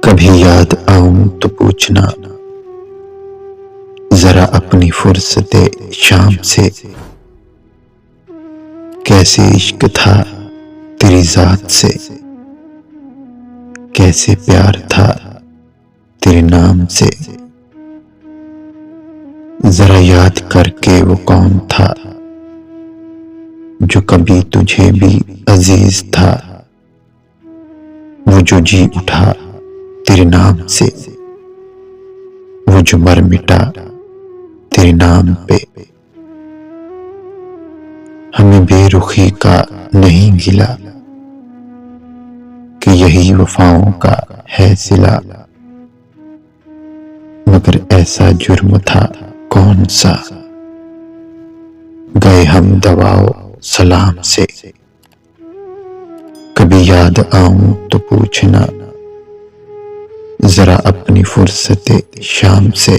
कभी याद आऊं तो पूछना जरा अपनी फुर्सते शाम से, कैसे इश्क था तेरी जात से, कैसे प्यार था तेरे नाम से। जरा याद करके वो कौन था जो कभी तुझे भी अजीज था, वो जो जी उठा तेरे नाम से, वो जो मर मिटा तेरे नाम पे। हमें बेरुखी का नहीं गिला कि यही वफाओं का है सिला, मगर ऐसा जुर्म था कौन सा, गए हम दवाओ सलाम से। कभी याद आऊं तो पूछना जरा अपनी फुर्सते शाम से,